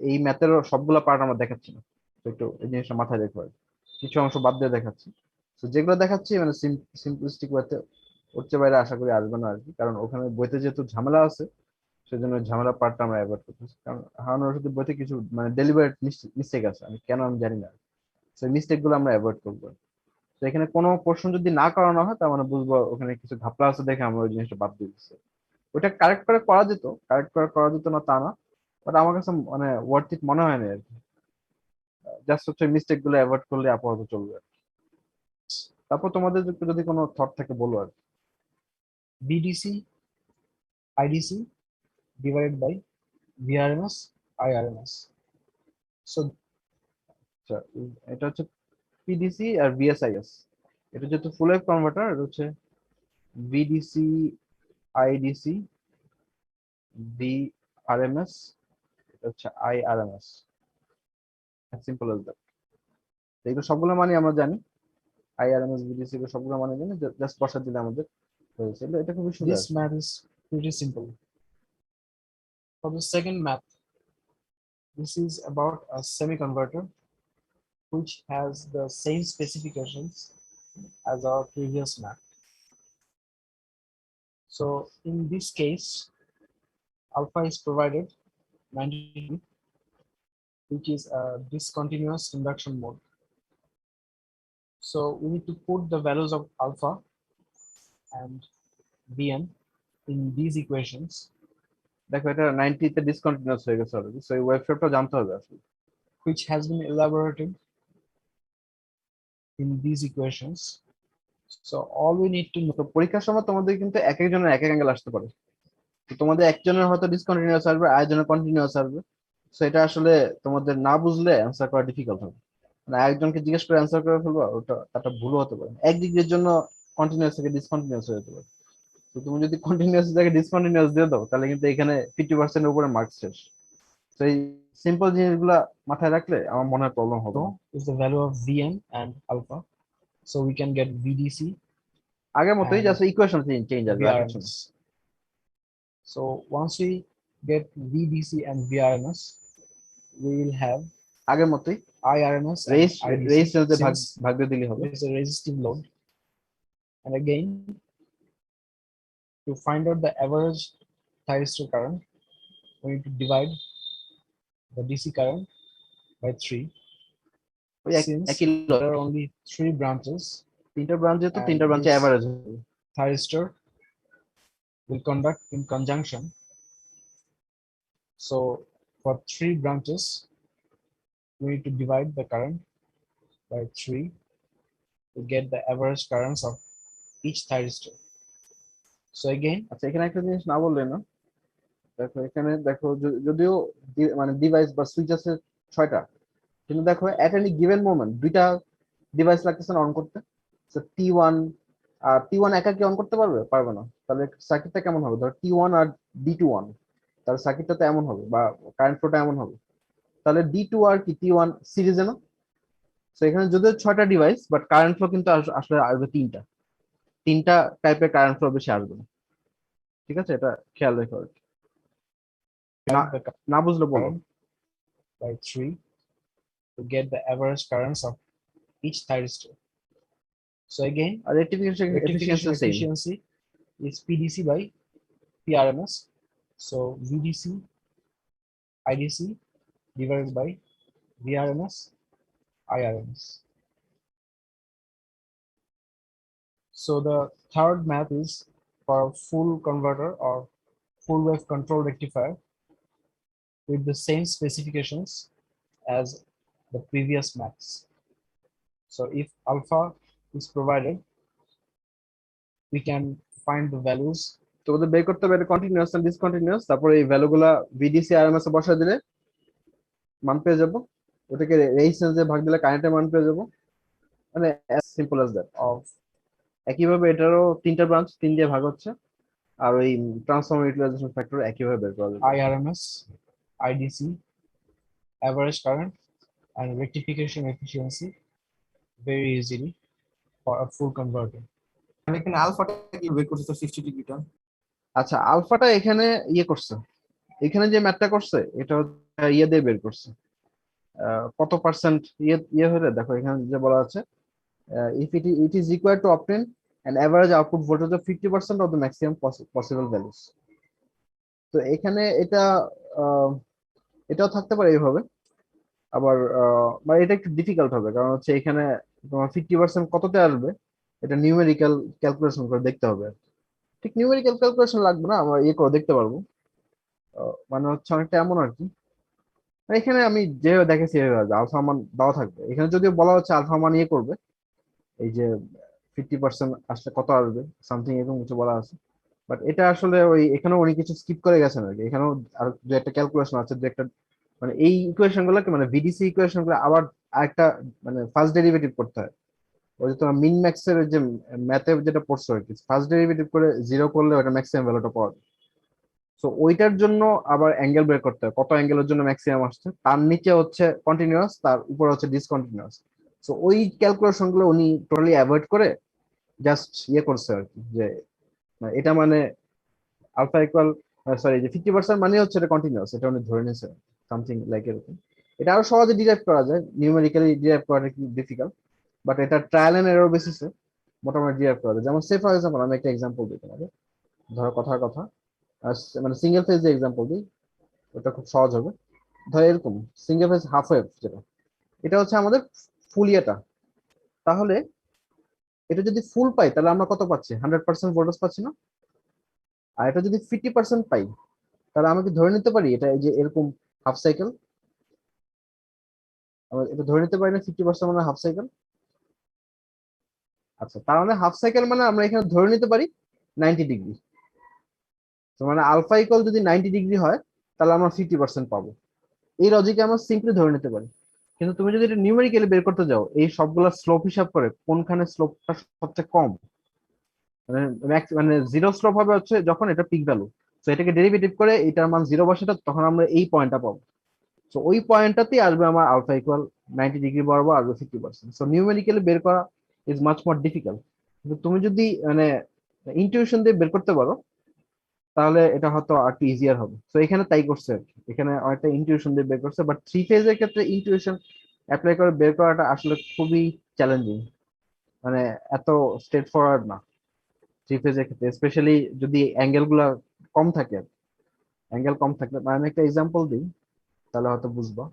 এই ম্যাথের সবগুলো পার্ট আমরা দেখাচ্ছি না, তো একটু এই জিনিসটা মাথায় রেখো আর কি। কিছু অংশ বাদ দিয়ে দেখাচ্ছি। তো যেগুলো দেখাচ্ছি মানে সিম্পলিস্টিক ওয়েতে, ওর চেয়ে বাইরে আশা করি আসবে না আর কি, কারণ ওখানে বইতে যেহেতু ঝামেলা আছে, সেজন্য ওই ঝামেলা পার্টটা আমরা অ্যাভয়েড করতেছি। কারণ হারানোর রশিদের বইতে কিছু মানে ডেলিভারেট মিস্টেক আছে, আমি কেন আমি জানি না, সেই মিস্টেক গুলো আমরা অ্যাভয়েড করবো। তো এখানে কোনো প্রশ্ন যদি না করানো হয় তার মানে বুঝবো ওখানে কিছু ঘাপলা আছে দেখে আমরা ওই জিনিসটা বাদ দিয়ে দিচ্ছি। ওটা কারেক্ট করে করা যেত, কারেক্ট করে করা যেত না তা না, বাট আমার কাছে মানে ওয়ার্থ ইট মনে হয় না আর কি। জাস্ট হচ্ছে মিস্টেক গুলো অ্যাভয়েড করলে আপাতত চলবে আর কি। তারপর তোমাদের যদি কোনো থট থাকে বলো আর কি। BDC, IDC divided by VRMS, IRMS. So আচ্ছা, এটা হচ্ছে পিডিসি আর ভিএসআইএস, এটা যেহেতু ফুল ওয়েভ কনভার্টার, এটা হচ্ছে ভিডিসি, আইডিসি, ভিআরএমএস, এটা হচ্ছে আইআরএমএস, সিম্পল এজ দ্যাট। এগুলো সবগুলো মানে আমরা জানি, আইআরএমএস ভিডিসি এগুলো সবগুলো মানে জানি, জাস্ট বসা দিলে আমাদের হয়েছে। এটা খুবই সোজা this আছে। math is pretty simple. For the second math, this is about a semi-converter which has the same specifications as our previous math. So in this case, alpha is provided 92, which is a discontinuous induction mode. So we need to put the values of alpha and Vn in these equations, দেখো এটা 90 তে discontinuous হয়ে গেছে already, so এই ওয়েবসাইটটা জানতে হবে আসলে। which has been elaborated in these equations. So all we need to know, তো পরীক্ষার সময় তোমাদের কিন্তু এক একজনের এক এক অ্যাঙ্গেল আসতে পারে, তো তোমাদের একজনের হয়তো ডিসকন্টিনিউয়াস আসবে, আরেকজনের কন্টিনিউয়াস আসবে। সো এটা আসলে তোমাদের না বুঝলে অ্যান্সার করা ডিফিকাল্ট হবে, মানে একজনকে জিজ্ঞেস করে অ্যান্সার করে ফেলবো, ওটা একটা ভুল হতে পারে, এক ডিগ্রির জন্য কন্টিনিউয়াস থেকে ডিসকন্টিনিউয়াস হয়ে যেতে পারে। তো তুমি যদি কন্টিনিউয়াস থেকে ডিসকন্টিনিউয়াস দিয়ে দাও তাহলে কিন্তু এখানে 50% এর উপরে মার্কস শেষ। তো এই সিম্পল জিনিসগুলা মাথায় রাখলে আমার মনে হয় প্রবলেম হবে না। is the value of Vn and alpha. So we can get VDC আগের মতোই and জাস্ট ইকুয়েশন চেঞ্জ আসবে, আর কিছু না। VRMS. So once we get VDC and VRMS, we will have আগের মতোই IRMS and রেজিস্ট্যান্সে IDC ভাগ since ভাগ দিয়ে দিলে হবে। there is a resistive load. And again, to find out the average thyristor current, we need to divide the DC current by 3. ওই Since একই there are only 3 branches, তিনটা branch যেহেতু and তিনটা ব্রাঞ্চে this average thyristor will conduct in conjunction. So for 3 branches, we need to divide the current by 3 to get the average currents of each thyristor. So again, আচ্ছা, এখানে একটা জিনিস না বললে না, দেখো এখানে দেখো যদিও মানে ডিভাইস বা সুইচ আছে 6টা, কিন্তু দেখো এট এনি গিভেন মোমেন্ট দুইটা ডিভাইস লাগতেছে অন করতে। T1 আর T1 একা কি অন করতে পারবে? পারবে না। তাহলে সার্কিটটা কেমন হবে? ধর T1 আর D21, তাহলে সার্কিটটা তো এমন হবে বা কারেন্ট ফ্লোটা এমন হবে। তাহলে D2 আর কি T1 সিরিজে না? তো এখানে যদিও 6টা ডিভাইস, বাট কারেন্ট ফ্লো কিন্তু আসলে আসবে তিনটা, তিনটা টাইপের কারেন্ট ফ্লো বেশি আসবে না। ঠিক আছে, এটা খেয়াল রেখো আর কি। না divide the না বুঝলে বলো। current by 3 to get the average currents of each thyristor. So again, আর rectification efficiency rectification same. efficiency is PDC by PRMS. So VDC, IDC divided by VRMS, IRMS. So the third math is for full converter or full wave control rectifier with the same specifications as the previous maths. So if alpha is provided, we can find the values. তোমাদের বের করতে হবে এটা continuous না discontinuous, তারপরে এই ভ্যালুগুলা VDC RMS এ বসা দিলে মান পেয়ে যাবো, ওটাকে রেজিস্ট্যান্স দিয়ে ভাগ দিলে কারেন্টের মান পেয়ে যাবো, মানে as simple as that. Of একইভাবে এটারও তিনটা ব্রাঞ্চ, তিন দিয়ে ভাগ হচ্ছে, আর ওই ট্রান্সফর্মার ইউটিলাইজেশন ফ্যাক্টর একইভাবে বের করা যাবে। IRMS, IDC, average current, and rectification efficiency very easily for a full converter. আমি এখানে আলফাটা কি বের করছি তো 60 ডিগ্রিটা। আচ্ছা, আলফাটা এখানে ইয়ে করছে, এখানে যে ম্যাথটা করছে এটা হচ্ছে ইয়ে দিয়ে বের করছে, কত পার্সেন্ট ইয়ে হলে দেখো এখানে যে বলা আছে if it is required to obtain an average output voltage of 50% of the maximum possible values. তো এখানে এটা এটাও থাকতে পারে এইভাবে, আবার মানে এটা একটু ডিফিকাল্ট হবে, কারণ হচ্ছে এখানে তোমার 50% কততে আসবে এটা নিউমেরিক্যাল ক্যালকুলেশন করে দেখতে হবে। ঠিক নিউমেরিক্যাল ক্যালকুলেশন লাগবে না, আমরা ইয়ে করে দেখতে পারবো। মানে হচ্ছে অনেকটা এমন আর কি, মানে এখানে আমি যেভাবে দেখেছি এভাবে আলফা মান দেওয়া থাকবে, এখানে যদিও বলা হচ্ছে আলফা মান ইয়ে করবে, এই যে 50% আসলে কত আসবে সামথিং এরকম কিছু বলা আছে, বাট এটা আসলে ওই এখানে উনি কিছু স্কিপ করে গেছেন আর কি, এখানেও আর যে একটা ক্যালকুলেশন আছে, যে একটা মানে এই ইকুয়েশন গুলোকে মানে ভিডিসি ইকুয়েশন গুলো আবার আরেকটা মানে ফার্স্ট ডেরিভেটিভ করতে হয়। ওই যে তোমার মিন ম্যাক্স এর যে ম্যাথে যেটা পড়ছো আর কি, ফার্স্ট ডেরিভেটিভ করে জিরো করলে ওটা ম্যাক্সিমাম ভ্যালুটা পাওয়া যায়। সো ওইটার জন্য আবার অ্যাঙ্গেল বের করতে হয়, কত অ্যাঙ্গেলের জন্য ম্যাক্সিমাম আসছে, তার নিচে হচ্ছে কন্টিনিউয়াস, তার উপরে হচ্ছে ডিসকন্টিনিউয়াস। সো ওই ক্যালকুলেশন গুলো উনি টোটালি অ্যাভয়েড করে জাস্ট ইয়ে করছে আর কি, যে এটা মানে আলফা ইকুয়াল সরি যে 50% মানে হচ্ছে এটা কন্টিনিউয়াস, এটা উনি ধরে নিয়েছে সামথিং লাইক এরকম। এটা আরো সহজে ডিরাইভ করা যায়, নিউমেরিক্যালি ডিরাইভ করাটা একটু ডিফিকাল্ট, বাট এটা ট্রায়াল এন্ড এরর বেসিসে মোটামুটি ডিরাইভ করা যায়। যেমন সে ফর এক্সাম্পল আমি একটা এক্সাম্পল দিই তোমাকে, ধরো কথার কথা মানে সিঙ্গেল ফেজ যে এক্সাম্পল দিই ওটা খুব সহজ হবে। ধরো এরকম সিঙ্গেল ফেজ হাফ ওয়েভ যেটা, এটা হচ্ছে আমাদের ফুল ইয়েটা, তাহলে এটা যদি ফুল পাই তাহলে আমরা কত পাচ্ছি, 100% ভোল্টেজ পাচ্ছি না? আর এটা যদি 50% পাই তাহলে আমাকে ধরে নিতে পারি এটা এই যে এরকম হাফ সাইকেল, আমরা এটা ধরে নিতে পারি না 50% মানে হাফ সাইকেল? আচ্ছা, তার মানে হাফ সাইকেল মানে আমরা এখানে ধরে নিতে পারি 90 ডিগ্রি। তো মানে আলফা ইকুয়াল যদি 90 ডিগ্রি হয় তাহলে আমরা 50% পাবো, এই লজিকে আমরা সিম্পলি ধরে নিতে পারি। কিন্তু তুমি যদি এটা নিউমেরিক্যালি বের করতে যাও, এই সবগুলা স্লোপ হিসাব করে কোনখানে স্লোপটা সবচেয়ে কম, মানে মানে জিরো স্লোপ হবে হচ্ছে যখন এটা পিক ভ্যালু, তো এটাকে ডেরিভেটিভ করে এটার মান জিরো বসাটা, তখন আমরা এই পয়েন্টটা পাবো। তো ওই পয়েন্টটাতেই আসবে আমার আলফা ইকুয়াল 90 ডিগ্রি বরাবর আসবে 50%। সো নিউমেরিক্যালি বের করা ইজ মাচ মোর ডিফিকাল্ট, কিন্তু তুমি যদি মানে ইনটিউশন দিয়ে বের করতে পারো তাহলে এটা হয়তো আর একটু ইজিয়ার হবে। তো এখানে তাই করছে আর কি, এখানে অনেকটা ইনটিউশন দিয়ে বের করছে, বাট থ্রি ফেজের ক্ষেত্রে ইনটিউশন অ্যাপ্লাই করে বের করাটা আসলে খুবই চ্যালেঞ্জিং, মানে এত স্ট্রেট ফরওয়ার্ড না থ্রি ফেজের ক্ষেত্রে, স্পেশালি যদি অ্যাঙ্গেল গুলা কম থাকে। অ্যাঙ্গেল কম থাকলে মানে আমি একটা এক্সাম্পল দিই তাহলে হয়তো বুঝবা।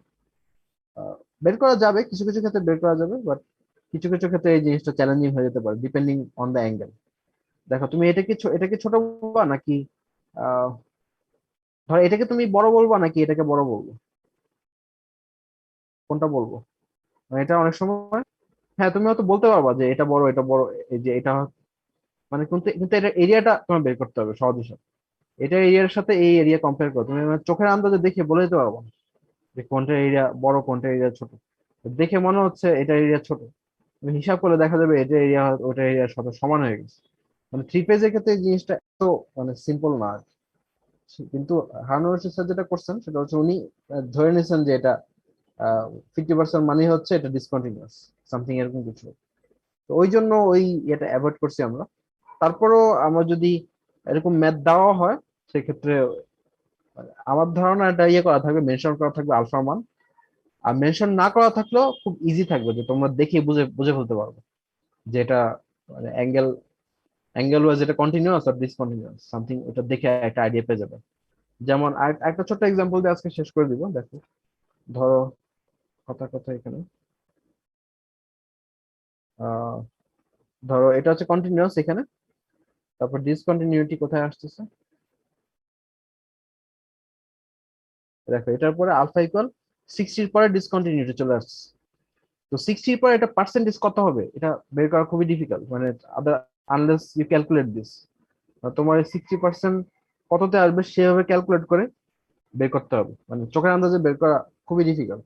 বের করা যাবে কিছু কিছু ক্ষেত্রে বের করা যাবে, বাট কিছু কিছু ক্ষেত্রে এই জিনিসটা চ্যালেঞ্জিং হয়ে যেতে পারে ডিপেন্ডিং অন দ্য অ্যাঙ্গেল। দেখো তুমি এটাকে ছোট বলবা নাকি আহ ধর এটাকে তুমি বড় বলবা নাকি এটাকে বড় বলবো, কোনটা বলবো? মানে এটা অনেক সময় হ্যাঁ তুমি হয়তো বলতে পারবা যে এটা বড় এটা বড়, এই যে এটা মানে কিন্তু কিন্তু এটা এরিয়াটা তোমার বের করতে হবে সহজ হিসাব, এটা এরিয়ার সাথে এই এরিয়া কম্পেয়ার করো, তুমি মানে চোখের আন্দাজে দেখে বলে দিতে পারবো না যে কোনটা এরিয়া বড় কোনটা এরিয়া ছোট। দেখে মনে হচ্ছে এটা এরিয়া ছোট, তুমি হিসাব করলে দেখা যাবে এটা এরিয়া ওটা এরিয়ার সাথে সমান হয়ে গেছে। মানে থ্রি পেজের ক্ষেত্রে এই জিনিসটা এত মানে সিম্পল না আর কি। কিন্তু হার্নার স্যার যেটা করছেন সেটা হচ্ছে উনি ধরে নিয়েছেন যে এটা 50% মানে হচ্ছে এটা ডিসকন্টিনিউয়াস সামথিং এরকম কিছু। তো ওই জন্য ওই এটা অ্যাভয়েড করছি আমরা। তারপরও আমরা যদি এরকম ম্যাথ দেওয়া হয় সেক্ষেত্রে আমার ধারণা এটা ইয়ে করা থাকবে, মেনশন করা থাকবে আলফা মান, আর মেনশন না করা থাকলেও খুব ইজি থাকবে যে তোমরা দেখে বুঝে বুঝে ফেলতে পারবে যে এটা মানে অ্যাঙ্গেল ওয়াইজ এটা কন্টিনিউয়াস আর ডিসকন্টিনিউয়াস সামথিং, ওটা দেখে একটা আইডিয়া পেয়ে যাবে। যেমন একটা ছোট্ট এক্সাম্পল দিয়ে আজকে শেষ করে দিব। দেখো ধরো কথা কথা এখানে আহ ধরো এটা হচ্ছে কন্টিনিউয়াস এখানে, তারপর ডিসকন্টিনিউটি কোথায় আসতেছে, দেখো এটার পরে আলফা ইকুয়াল 60 পরে ডিসকন্টিনিউটি চলে আসছে। তো 60 পর এটা পার্সেন্টেজ কত হবে এটা বের করা খুবই ডিফিকাল্ট, মানে আদার আনলেস ইউ ক্যালকুলেট দিস। তোমার 60% কততে আসবে সেভাবে ক্যালকুলেট করে বের করতে হবে, মানে চোখের আন্দাজে বের করা খুবই ডিফিকাল্ট।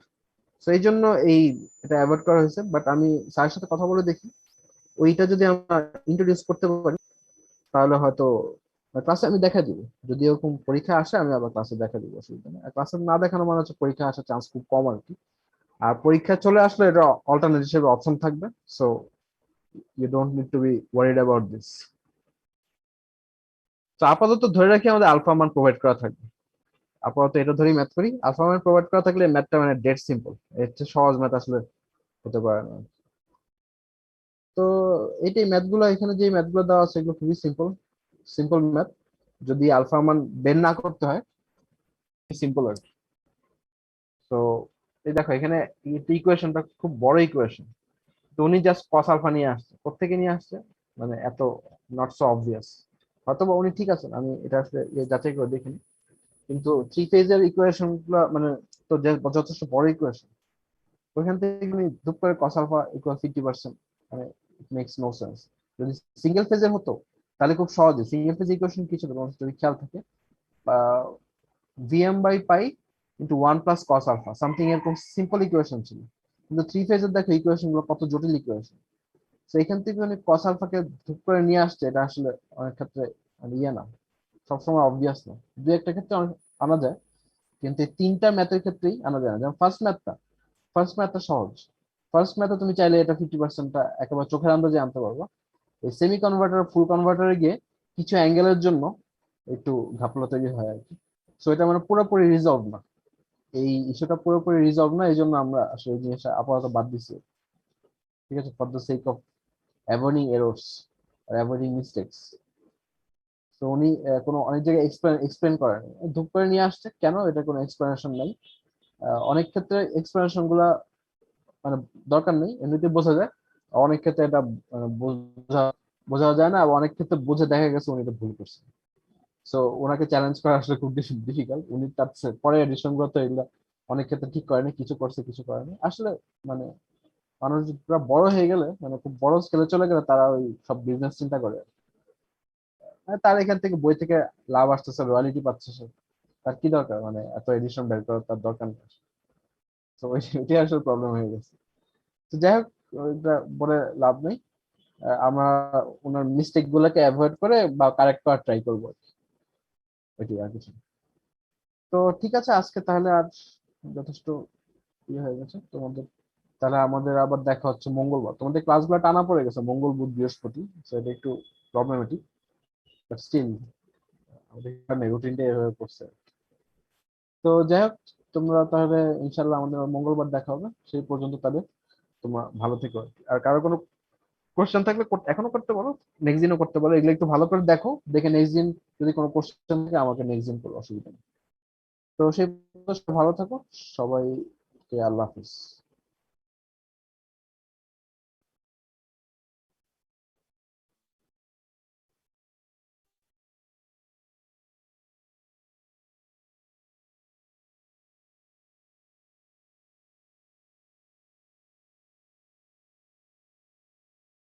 তো এই জন্য এই এটা অ্যাভয়েড করা হয়েছে, বাট আমি স্যারের সাথে কথা বলে দেখি ওইটা যদি আমরা ইন্ট্রোডিউস করতে পারি তাহলে হয়তো ক্লাসে আমি দেখা দিব। যদি এরকম পরীক্ষা আসে আমি আবার ক্লাসে দেখা দিব, অসুবিধা নেই। আর ক্লাসে না দেখানো মানে হচ্ছে পরীক্ষা আসার চান্স খুব কম আর কি। আর পরীক্ষা চলে আসলে এটা অল্টারনেট হিসেবে অপশন থাকবে, so you don't need to be worried about this. তো আপাতত ধরে রাখি আমাদের আলফা মান প্রোভাইড করা থাকবে, আপাতত এটা ধরেই ম্যাথ করি। আলফা মান প্রোভাইড করা থাকলে ম্যাথটা মানে ডেড সিম্পল, এর চেয়ে সহজ ম্যাথ আসলে হতে পারে না। তো এইটাই ম্যাথগুলো, এখানে যে ম্যাথগুলো দেওয়া আছে এগুলো খুবই সিম্পল সিম্পল ম্যাথ, যদি আলফা মান বের না করতে হয় সিম্পল আর কি। তো এই দেখো এখানে ইকুয়েশনটা খুব বড় ইকুয়েশন, তো উনি জাস্ট কস আলফা নিয়ে আসছে, কোত্থেকে নিয়ে আসছে মানে এত নট সো অবভিয়াস। হয়তোবা উনি ঠিক আছেন, আমি এটা আসলে যাচাই করে দেখিনি, কিন্তু থ্রি ফেজের ইকুয়েশন গুলো মানে তো যথেষ্ট বড় ইকুয়েশন, ওইখান থেকে উনি ধুপ করে কস আলফা ইকুয়াল 50%, মানে ইট মেক্স নো সেন্স। যদি সিঙ্গেল ফেজের হতো তাহলে খুব সহজে সিঙ্গেল ফেজ ইকুয়েশন কি ছিল তোমার যদি খেয়াল থাকে, VM by pi into 1 plus cos alpha something এরকম সিম্পল ইকুয়েশন ছিল। কিন্তু থ্রি ফেজের দেখো ইকুয়েশন গুলো কত জটিল ইকুয়েশন। তো এখান থেকে উনি কস আলফাকে ধুপ করে নিয়ে আসছে, এটা আসলে অনেক ক্ষেত্রে মানে ইয়ে না, সবসময় অবভিয়াস না। দু একটা ক্ষেত্রে আনা যায়, কিন্তু এই তিনটা ম্যাথের ক্ষেত্রেই আনা যায় না। যেমন ফার্স্ট ম্যাথটা সহজ, ফার্স্ট ম্যাথে তুমি চাইলে এটা 50%টা একেবারে চোখের আন্দাজে আনতে পারবো। এই সেমি কনভার্টার ফুল কনভার্টারে গিয়ে কিছু অ্যাঙ্গেলের জন্য একটু ঘাপলা তৈরি হয় আর কি। সো এটা মানে পুরোপুরি রিজলভ না, এই ইস্যুটা পুরোপুরি রিজলভ না, এই জন্য আমরা আসলে এই জিনিসটা আপাতত বাদ দিচ্ছি, ঠিক আছে, for the sake of avoiding errors আর অ্যাভয়েডিং মিস্টেকস। তো উনি কোনো অনেক জায়গায় এক্সপ্লেন করেন, ধূপ করে নিয়ে আসছে কেন, এটা কোনো এক্সপ্লেনেশন নাই। অনেক ক্ষেত্রে এক্সপ্লেনেশন গুলা মানে দরকার নেই, এমনিতে বোঝা যায়। অনেক ক্ষেত্রে এটা বোঝা বোঝা যায় না, আবার অনেক ক্ষেত্রে বুঝে দেখা গেছে উনি এটা ভুল করছেন। সো ওনাকে চ্যালেঞ্জ করা আসলে খুব বেশি ডিফিকাল্ট। উনি তার পরে এডিশন গুলো তো এগুলো অনেক ক্ষেত্রে ঠিক করেনি, কিছু করছে কিছু করেনি আসলে। মানে মানুষ পুরো বড় হয়ে গেলে মানে খুব বড় স্কেলে চলে গেলে তারা ওই সব বিজনেস চিন্তা করে। মানে তার এখান থেকে বই থেকে লাভ আসতেছে, রয়্যালিটি পাচ্ছে সে, তার কি দরকার মানে এত এডিশন বের করার, তার দরকার নেই। তো ওইটাই আসলে প্রবলেম হয়ে গেছে। তো যাই হোক, ওইটা বলে লাভ নেই। আমরা ওনার মিস্টেক গুলোকে অ্যাভয়েড করে বা কারেক্ট করার ট্রাই করবো, ওইটাই আর কিছু না। তো ঠিক আছে, আজকে তাহলে আর যথেষ্ট ইয়ে হয়ে গেছে তোমাদের। তাহলে আমাদের আবার দেখা হচ্ছে মঙ্গলবার। তোমাদের ক্লাসগুলো টানা পড়ে গেছে মঙ্গল বুধ বৃহস্পতি, তো এটা একটু প্রবলেমেটিক, বাট স্টিল আমাদের রুটিনটা এভাবে করছে। তো যাই হোক, তোমরা তাহলে ইনশাল্লাহ আমাদের মঙ্গলবার দেখা হবে, সেই পর্যন্ত তাহলে তোমরা ভালো থেকো আর কি। আর কারো কোনো কোশ্চেন থাকলে এখনো করতে পারো, নেক্সট দিনও করতে পারো, এগুলো একটু ভালো করে দেখো, দেখে নেক্সট দিন যদি কোনো কোশ্চেন থাকে আমাকে নেক্সট দিন করো, অসুবিধা নেই। তো সেই পর্যন্ত সবাই ভালো থাকো, সবাইকে আল্লাহ হাফিজ।